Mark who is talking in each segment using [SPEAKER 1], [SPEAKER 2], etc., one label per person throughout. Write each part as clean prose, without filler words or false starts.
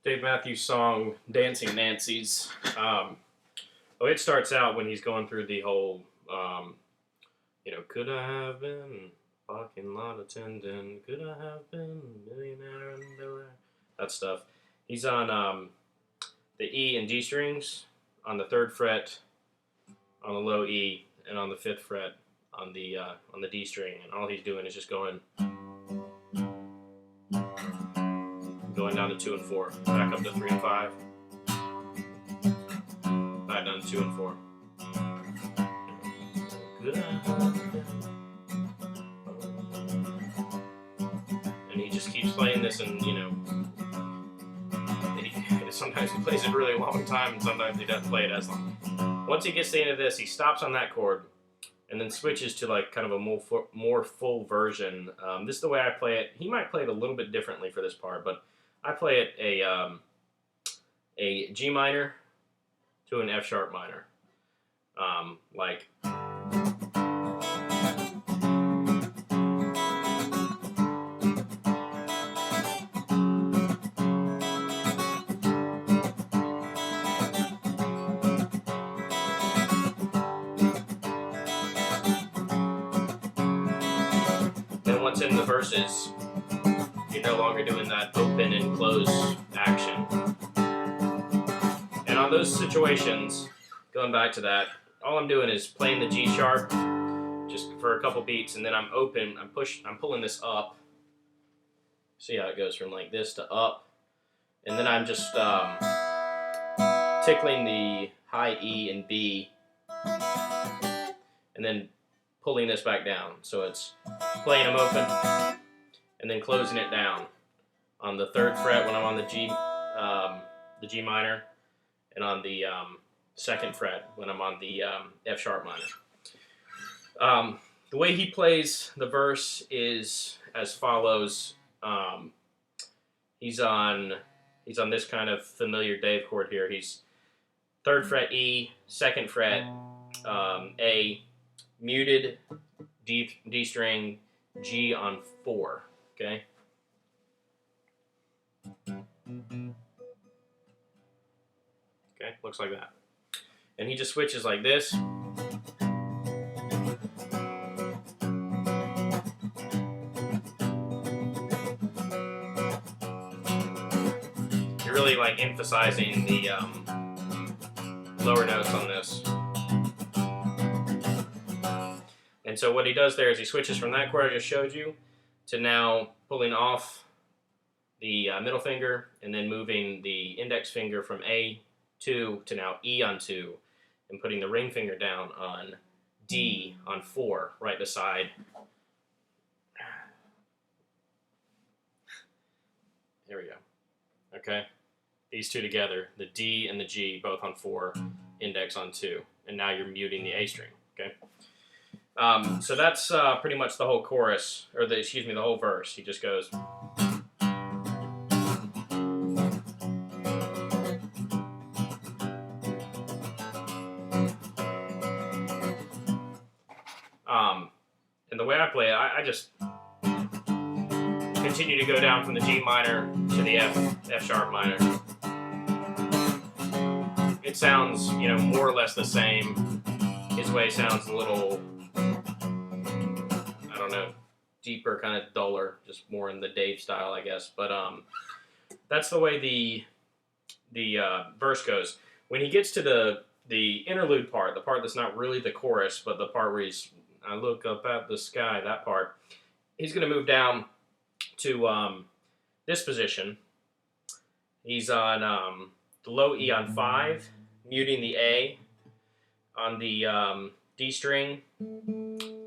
[SPEAKER 1] Dave Matthews song "Dancing Nancies." It starts out when he's going through the whole, could I have been parking lot attendant? Could I have been millionaire and billionaire? That stuff. He's on the E and D strings on the 3rd fret on the low E, and on the 5th fret on the D string, and all he's doing is just going down to 2 and 4, back up to 3 and 5, back down to 2 and 4. And he just keeps playing this, and sometimes he plays it a really long time, and sometimes he doesn't play it as long. Once he gets to the end of this, he stops on that chord, and then switches to like kind of a more full version. This is the way I play it. He might play it a little bit differently for this part, but I play it a G minor to an F sharp minor, like. Then once in the verses, you're no longer doing that open and close action. And on those situations, going back to that, all I'm doing is playing the G sharp just for a couple beats, and then I'm pulling this up. See how it goes from like this to up, and then I'm just tickling the high E and B, and then pulling this back down. So it's playing them open, and then closing it down on the 3rd fret when I'm on the G minor, and on the 2nd fret when I'm on the F sharp minor. The way he plays the verse is as follows. He's on this kind of familiar Dave chord here. He's 3rd fret E, 2nd fret A, muted D string, G on 4. Okay. Okay, looks like that. And he just switches like this. You're really like emphasizing the lower notes on this. And so what he does there is he switches from that chord I just showed you to now pulling off the middle finger, and then moving the index finger from A2 to now E on 2, and putting the ring finger down on D on 4, right beside. There we go. Okay? These two together, the D and the G, both on 4, index on 2. And now you're muting the A string. Okay? So that's pretty much the whole chorus, or the whole verse. He just goes. And the way I play it, I just continue to go down from the G minor to the F sharp minor. It sounds, more or less the same. His way sounds a little, I don't know, deeper, kind of duller, just more in the Dave style, I guess. But that's the way the verse goes. When he gets to the interlude part, the part that's not really the chorus, but the part where I look up at the sky, that part, he's going to move down to this position. He's on the low E on 5, muting the A, on the D string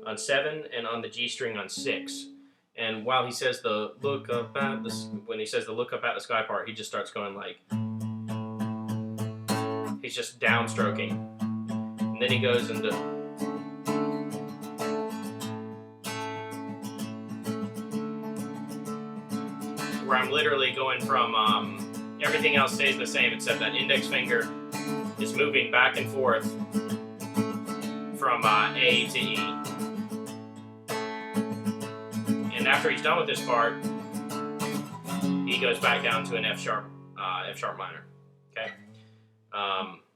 [SPEAKER 1] on 7, and on the G string on 6. And while he says the look up at the sky part, he just starts going like, he's just downstroking. And then he goes into, where I'm literally going from, everything else stays the same except that index finger is moving back and forth from A to E. And after he's done with this part, he goes back down to an F sharp F sharp minor. Okay,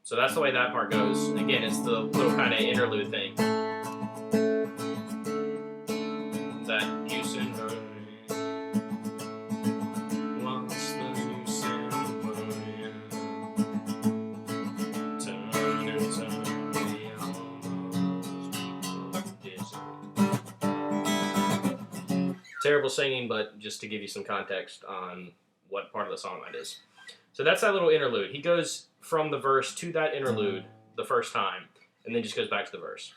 [SPEAKER 1] so that's the way that part goes. Again, it's the little kind of interlude thing. That you send her. Once the new symphony turn and turn me almost dizzy. Terrible singing, but just to give you some context on what part of the song that is. So that's that little interlude. He goes from the verse to that interlude the first time, and then just goes back to the verse.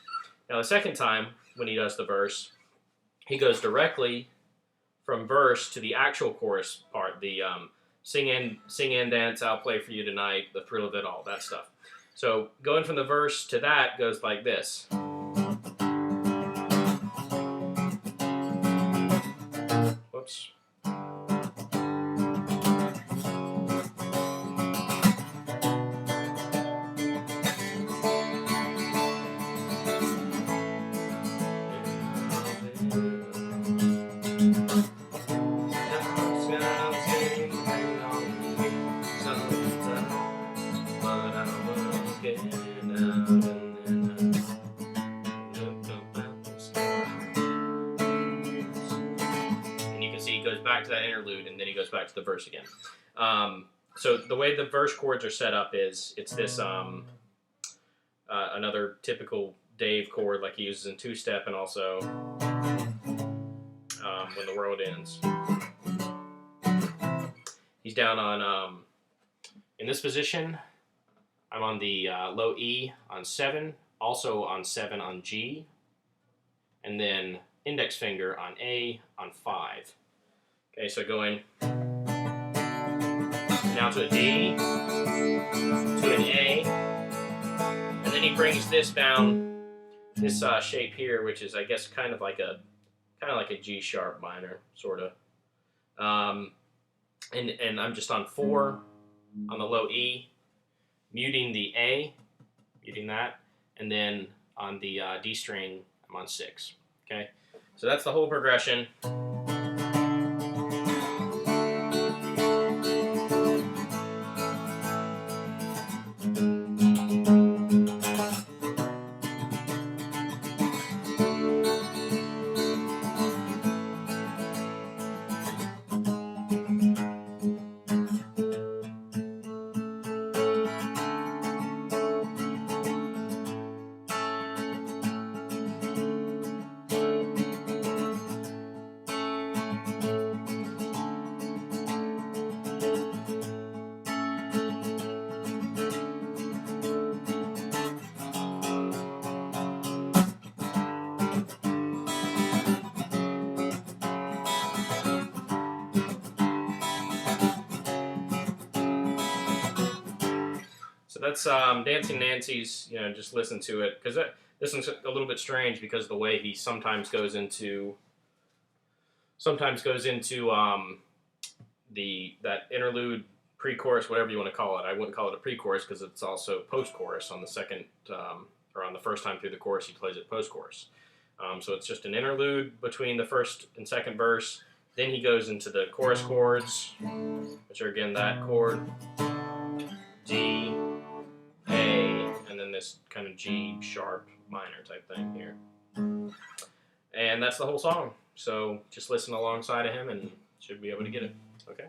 [SPEAKER 1] Now the second time, when he does the verse, he goes directly from verse to the actual chorus part, the sing and dance, I'll play for you tonight, the thrill of it all, that stuff. So going from the verse to that goes like this. Whoops. And you can see he goes back to that interlude, and then he goes back to the verse again. So the way the verse chords are set up is it's this another typical Dave chord like he uses in two-step, and also When the World Ends. He's down on, in this position, I'm on the low E on 7, also on 7 on G, and then index finger on A on 5. Okay, so going now to a D, to an A, and then he brings this down, this shape here, which is, I guess, kind of like a G sharp minor, sort of. And I'm just on 4 on the low E, muting the A, muting that, and then on the D string, I'm on 6. Okay, so that's the whole progression. So that's Dancing Nancies. You know, just listen to it, because this one's a little bit strange because of the way he sometimes goes into that interlude, pre-chorus, whatever you want to call it. I wouldn't call it a pre-chorus because it's also post-chorus on the second or on the first time through the chorus. He plays it post-chorus. So it's just an interlude between the first and second verse. Then he goes into the chorus chords, which are again that chord, D, A, and then this kind of G sharp minor type thing here. And that's the whole song. So just listen alongside of him and should be able to get it. Okay?